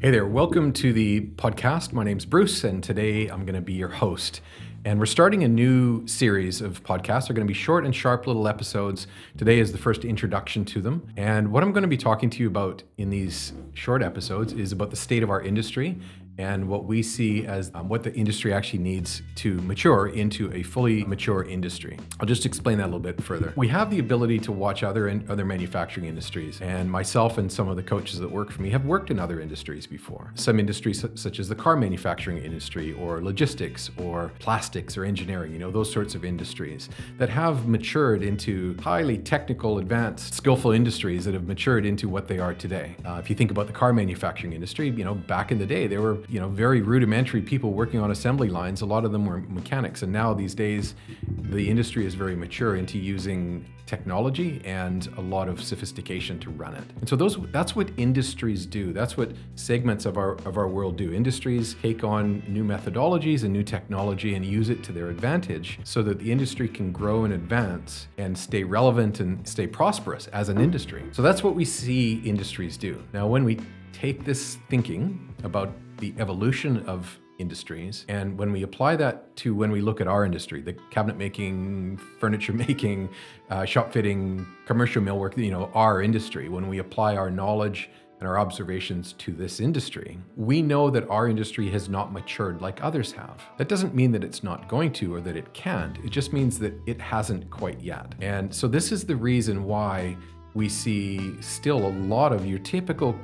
Hey there, welcome to the podcast. My name's Bruce, and today I'm going to be your host. And we're starting a new series of podcasts. They're going to be short and sharp little episodes. Today is the first introduction to them. And what I'm going to be talking to you about in these short episodes is about the state of our industry and what we see as what the industry actually needs to mature into a fully mature industry. I'll just explain that a little bit further. We have the ability to watch other manufacturing industries, and myself and some of the coaches that work for me have worked in other industries before. Some industries such as the car manufacturing industry or logistics or plastics or engineering, those sorts of industries that have matured into highly technical, advanced, skillful industries that have matured into what they are today. If you think about the car manufacturing industry, back in the day, they were very rudimentary people working on assembly lines. A lot of them were mechanics. And now these days, the industry is very mature into using technology and a lot of sophistication to run it. And so that's what industries do. That's what segments of our world do. Industries take on new methodologies and new technology and use it to their advantage so that the industry can grow and advance and stay relevant and stay prosperous as an industry. So that's what we see industries do. Now, when we take this thinking about the evolution of industries, and when we apply that to when we look at our industry, the cabinet making, furniture making, shop fitting, commercial millwork, our industry, when we apply our knowledge and our observations to this industry, we know that our industry has not matured like others have. That doesn't mean that it's not going to or that it can't. It just means that it hasn't quite yet. And so this is the reason why we see still a lot of your typical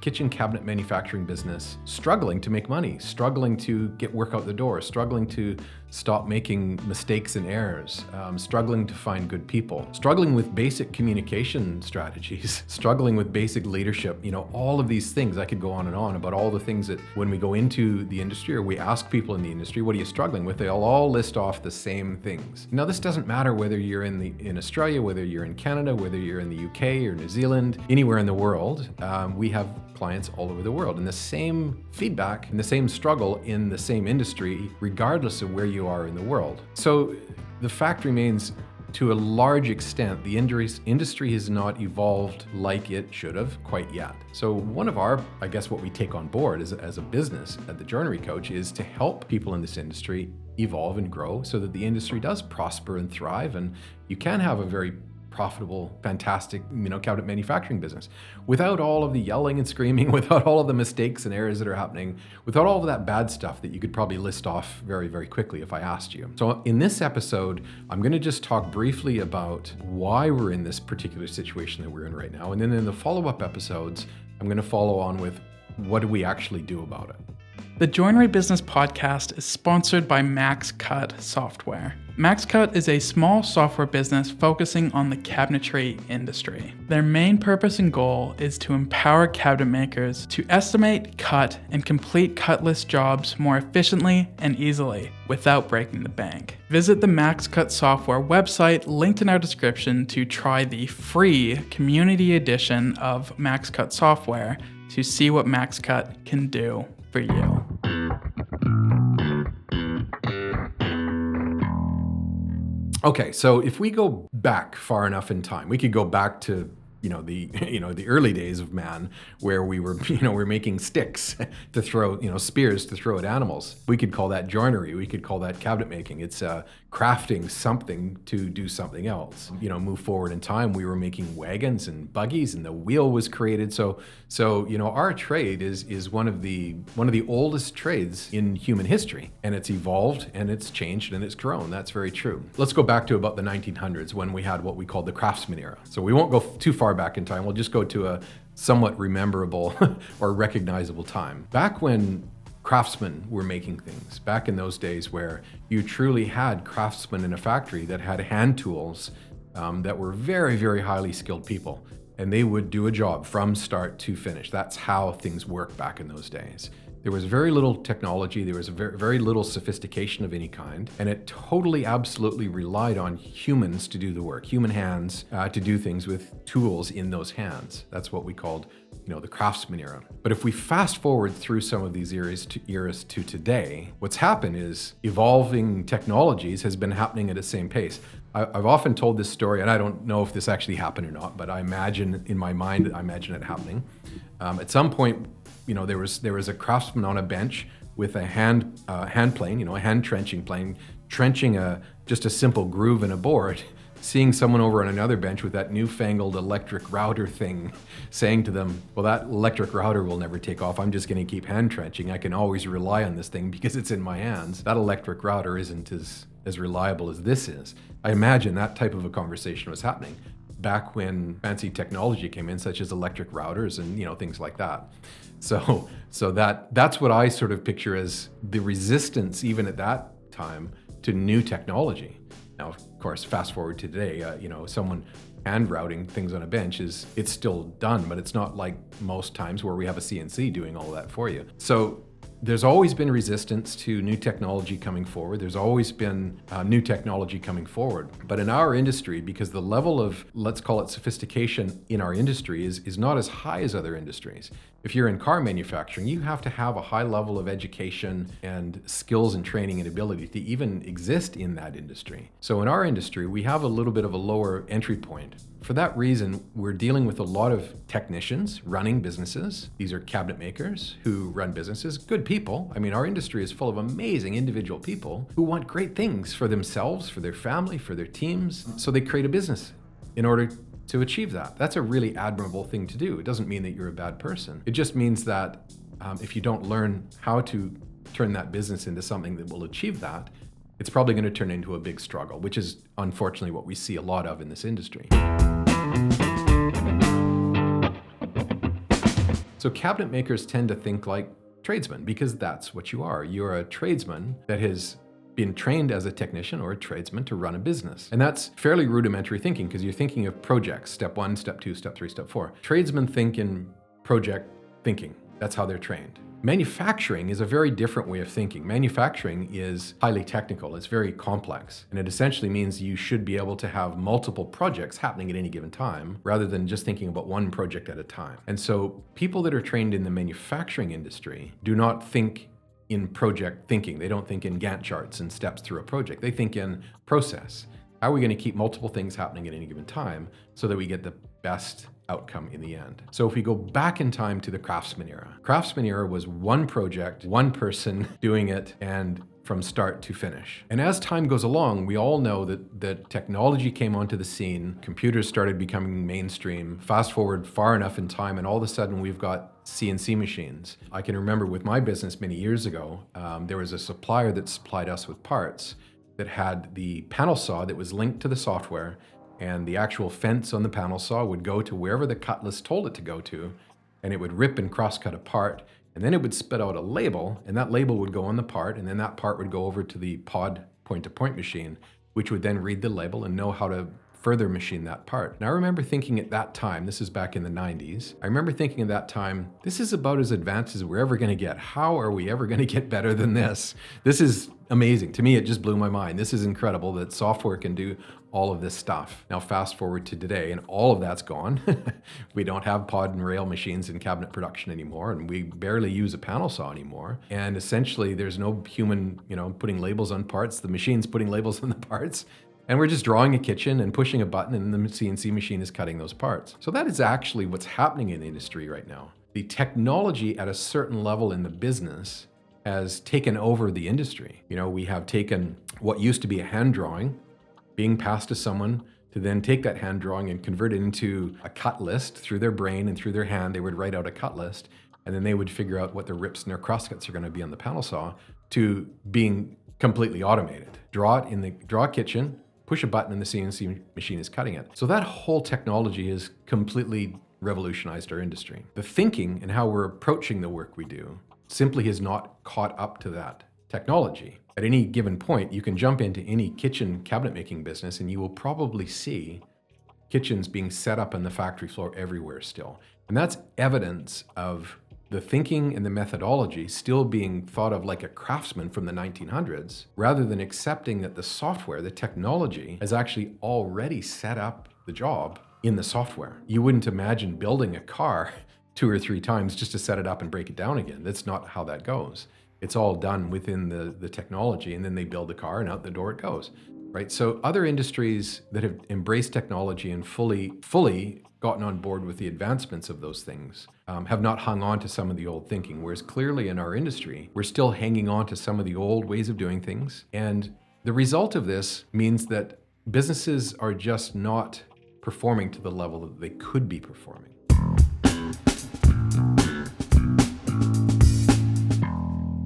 kitchen cabinet manufacturing business struggling to make money, struggling to get work out the door, struggling to stop making mistakes and errors, struggling to find good people, struggling with basic communication strategies, struggling with basic leadership, all of these things. I could go on and on about all the things that when we go into the industry or we ask people in the industry, what are you struggling with? They'll all list off the same things. Now, this doesn't matter whether you're in Australia, whether you're in Canada, whether you're in the UK or New Zealand, anywhere in the world. We have clients all over the world, and the same feedback and the same struggle in the same industry, regardless of where you are in the world. So the fact remains, to a large extent, the industry has not evolved like it should have quite yet. So one of our, what we take on board as a business at the Joinery Coach is to help people in this industry evolve and grow so that the industry does prosper and thrive, and you can have a very profitable, fantastic, cabinet manufacturing business without all of the yelling and screaming, without all of the mistakes and errors that are happening, without all of that bad stuff that you could probably list off very, very quickly if I asked you. So in this episode, I'm going to just talk briefly about why we're in this particular situation that we're in right now. And then in the follow-up episodes, I'm going to follow on with what do we actually do about it. The Joinery Business Podcast is sponsored by MaxCut Software. MaxCut is a small software business focusing on the cabinetry industry. Their main purpose and goal is to empower cabinet makers to estimate, cut, and complete cut-less jobs more efficiently and easily without breaking the bank. Visit the MaxCut Software website linked in our description to try the free community edition of MaxCut Software to see what MaxCut can do for you. Okay, so if we go back far enough in time, we could go back to the early days of man, where we were we're making sticks to throw, spears to throw at animals. We could call that joinery. We could call that cabinet making. It's crafting something to do something else. Move forward in time, we were making wagons and buggies, and the wheel was created. So our trade is one of the oldest trades in human history, and it's evolved and it's changed and it's grown. That's very true. Let's go back to about the 1900s when we had what we called the craftsman era. So we won't go too far back in time. We'll just go to a somewhat rememberable or recognizable time. Back when craftsmen were making things, back in those days where you truly had craftsmen in a factory that had hand tools that were very, very highly skilled people, and they would do a job from start to finish. That's how things worked back in those days. There was very little technology, there was very, very little sophistication of any kind, and it totally, absolutely relied on humans to do the work, human hands to do things with tools in those hands. That's what we called, the craftsman era. But if we fast forward through some of these eras to today, what's happened is evolving technologies has been happening at the same pace. I've often told this story, and I don't know if this actually happened or not, but I imagine in my mind, it happening. At some point, there was a craftsman on a bench with a hand plane, a hand trenching plane, trenching just a simple groove in a board, seeing someone over on another bench with that newfangled electric router thing, saying to them, well, that electric router will never take off. I'm just going to keep hand trenching. I can always rely on this thing because it's in my hands. That electric router isn't as reliable as this is. I imagine that type of a conversation was happening back when fancy technology came in, such as electric routers and things like that. So that's what I sort of picture as the resistance, even at that time, to new technology. Now, of course, fast forward to today, someone hand routing things on a bench it's still done, but it's not like most times where we have a CNC doing all that for you. So there's always been resistance to new technology coming forward. There's always been new technology coming forward. But in our industry, because the level of, let's call it sophistication in our industry is not as high as other industries. If you're in car manufacturing, you have to have a high level of education and skills and training and ability to even exist in that industry. So in our industry, we have a little bit of a lower entry point. For that reason, we're dealing with a lot of technicians running businesses. These are cabinet makers who run businesses, good people. I mean, our industry is full of amazing individual people who want great things for themselves, for their family, for their teams. So they create a business in order to achieve that. That's a really admirable thing to do. It doesn't mean that you're a bad person. It just means that if you don't learn how to turn that business into something that will achieve that, it's probably going to turn into a big struggle, which is unfortunately what we see a lot of in this industry. So cabinet makers tend to think like tradesmen because that's what you are. You're a tradesman that has been trained as a technician or a tradesman to run a business. And that's fairly rudimentary thinking because you're thinking of projects, step 1, step 2, step 3, step 4. Tradesmen think in project thinking. That's how they're trained. Manufacturing is a very different way of thinking. Manufacturing is highly technical. It's very complex. And it essentially means you should be able to have multiple projects happening at any given time rather than just thinking about one project at a time. And so people that are trained in the manufacturing industry do not think in project thinking. They don't think in Gantt charts and steps through a project. They think in process. How are we going to keep multiple things happening at any given time so that we get the best outcome in the end? So if we go back in time to the Craftsman era was one project, one person doing it, and from start to finish. And as time goes along, we all know that technology came onto the scene, computers started becoming mainstream. Fast forward far enough in time, and all of a sudden we've got CNC machines. I can remember with my business many years ago, there was a supplier that supplied us with parts that had the panel saw that was linked to the software, and the actual fence on the panel saw would go to wherever the cut list told it to go to, and it would rip and cross-cut a part, and then it would spit out a label, and that label would go on the part, and then that part would go over to the pod point-to-point machine, which would then read the label and know how to further machine that part. And I remember thinking at that time, this is back in the 90s, I remember thinking at that time, this is about as advanced as we're ever going to get. How are we ever going to get better than this? This is amazing. To me, it just blew my mind. This is incredible that software can do all of this stuff. Now fast forward to today and all of that's gone. We don't have pod and rail machines in cabinet production anymore, and we barely use a panel saw anymore. And essentially there's no human, putting labels on parts. The machine's putting labels on the parts. And we're just drawing a kitchen and pushing a button and the CNC machine is cutting those parts. So that is actually what's happening in the industry right now. The technology at a certain level in the business has taken over the industry. We have taken what used to be a hand drawing, being passed to someone to then take that hand drawing and convert it into a cut list through their brain and through their hand. They would write out a cut list, and then they would figure out what their rips and their crosscuts are going to be on the panel saw, to being completely automated. Draw a kitchen, push a button, and the CNC machine is cutting it. So that whole technology has completely revolutionized our industry. The thinking and how we're approaching the work we do simply has not caught up to that technology. At any given point, you can jump into any kitchen cabinet making business and you will probably see kitchens being set up on the factory floor everywhere still. And that's evidence of the thinking and the methodology still being thought of like a craftsman from the 1900s, rather than accepting that the software, the technology, has actually already set up the job in the software. You wouldn't imagine building a car 2 or 3 times just to set it up and break it down again. That's not how that goes. It's all done within the technology, and then they build the car and out the door it goes, right? So other industries that have embraced technology and fully gotten on board with the advancements of those things, have not hung on to some of the old thinking. Whereas clearly in our industry, we're still hanging on to some of the old ways of doing things. And the result of this means that businesses are just not performing to the level that they could be performing.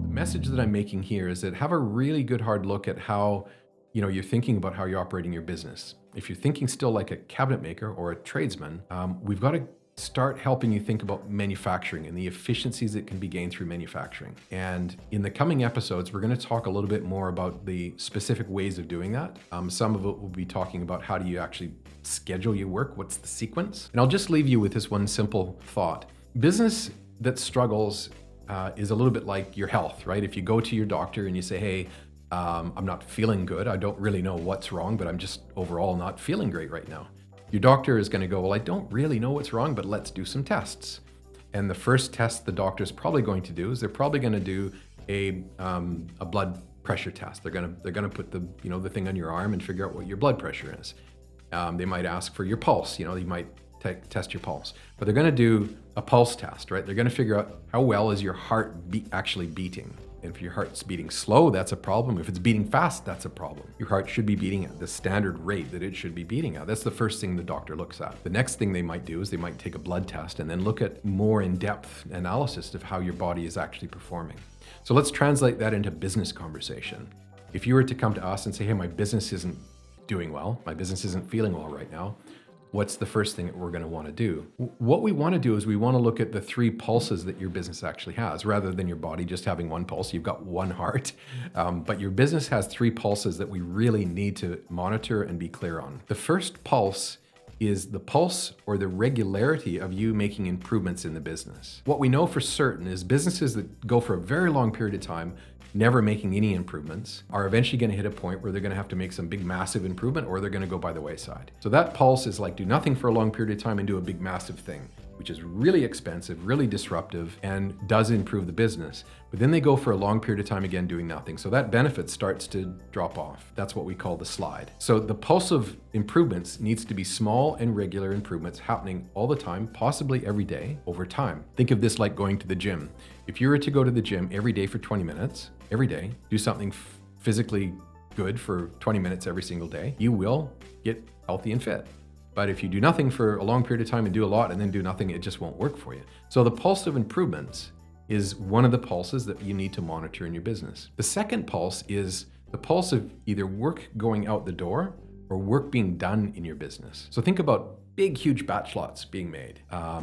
The message that I'm making here is that have a really good hard look at how you're thinking about how you're operating your business. If you're thinking still like a cabinet maker or a tradesman, we've got to start helping you think about manufacturing and the efficiencies that can be gained through manufacturing. And in the coming episodes, we're going to talk a little bit more about the specific ways of doing that. Some of it will be talking about how do you actually schedule your work, what's the sequence. And I'll just leave you with this one simple thought. Business that struggles is a little bit like your health, right? If you go to your doctor and you say, hey, I'm not feeling good. I don't really know what's wrong, but I'm just overall not feeling great right now. Your doctor is going to go, well, I don't really know what's wrong, but let's do some tests. And the first test the doctor's probably going to do is they're probably going to do a blood pressure test. They're going to put the thing on your arm and figure out what your blood pressure is. They might ask for your pulse. They might test your pulse, but they're going to do a pulse test, right? They're going to figure out how well is your heart actually beating. And if your heart's beating slow, that's a problem. If it's beating fast, that's a problem. Your heart should be beating at the standard rate that it should be beating at. That's the first thing the doctor looks at. The next thing they might do is they might take a blood test and then look at more in-depth analysis of how your body is actually performing. So let's translate that into business conversation. If you were to come to us and say, hey, my business isn't doing well, my business isn't feeling well right now, what's the first thing that we're going to want to do? What we want to do is we want to look at the 3 pulses that your business actually has, rather than your body just having one pulse. You've got one heart, but your business has 3 pulses that we really need to monitor and be clear on. The first pulse is the pulse or the regularity of you making improvements in the business. What we know for certain is businesses that go for a very long period of time never making any improvements are eventually going to hit a point where they're going to have to make some big massive improvement, or they're going to go by the wayside. So that pulse is like do nothing for a long period of time and do a big massive thing, which is really expensive, really disruptive, and does improve the business. But then they go for a long period of time again doing nothing. So that benefit starts to drop off. That's what we call the slide. So the pulse of improvements needs to be small and regular improvements happening all the time, possibly every day over time. Think of this like going to the gym. If you were to go to the gym every day for 20 minutes, every day, do something physically good for 20 minutes every single day, you will get healthy and fit. But if you do nothing for a long period of time and do a lot and then do nothing, it just won't work for you. So the pulse of improvements is one of the pulses that you need to monitor in your business. The second pulse is the pulse of either work going out the door or work being done in your business. So think about big, huge batch lots being made.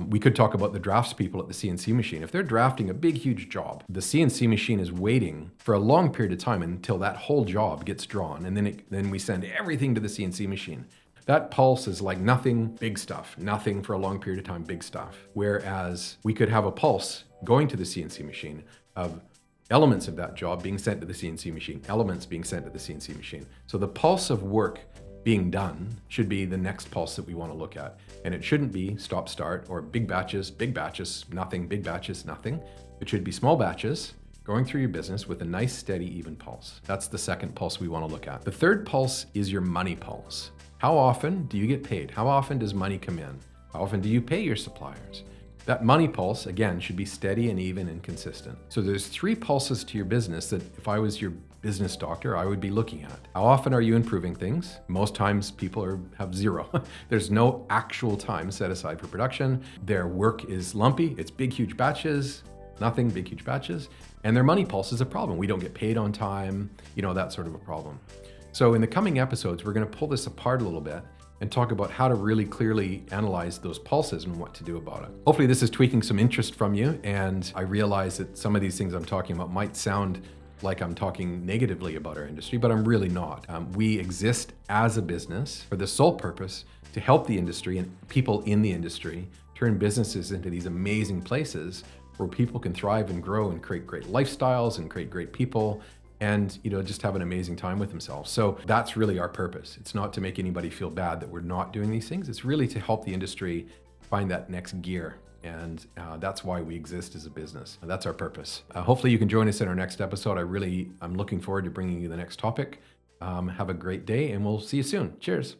We could talk about the drafts people at the CNC machine. If they're drafting a big, huge job, the CNC machine is waiting for a long period of time until that whole job gets drawn. And then we send everything to the CNC machine. That pulse is like nothing, big stuff, nothing for a long period of time, big stuff. Whereas we could have a pulse going to the CNC machine of elements of that job being sent to the CNC machine, elements being sent to the CNC machine. So the pulse of work being done should be the next pulse that we want to look at. And it shouldn't be stop, start, or big batches, nothing, big batches, nothing. It should be small batches going through your business with a nice, steady, even pulse. That's the second pulse we want to look at. The third pulse is your money pulse. How often do you get paid? How often does money come in? How often do you pay your suppliers? That money pulse, again, should be steady and even and consistent. So there's 3 pulses to your business that if I was your business doctor, I would be looking at. How often are you improving things? Most times people have 0. There's no actual time set aside for production. Their work is lumpy. It's big, huge batches, nothing, big, huge batches. And their money pulse is a problem. We don't get paid on time, that sort of a problem. So in the coming episodes, we're going to pull this apart a little bit and talk about how to really clearly analyze those pulses and what to do about it. Hopefully this is tweaking some interest from you, and I realize that some of these things I'm talking about might sound like I'm talking negatively about our industry, but I'm really not. We exist as a business for the sole purpose to help the industry and people in the industry turn businesses into these amazing places where people can thrive and grow and create great lifestyles and create great people and just have an amazing time with themselves. So that's really our purpose. It's not to make anybody feel bad that we're not doing these things. It's really to help the industry find that next gear. And that's why we exist as a business. That's our purpose. Hopefully you can join us in our next episode. I'm looking forward to bringing you the next topic. Have a great day, and we'll see you soon. Cheers.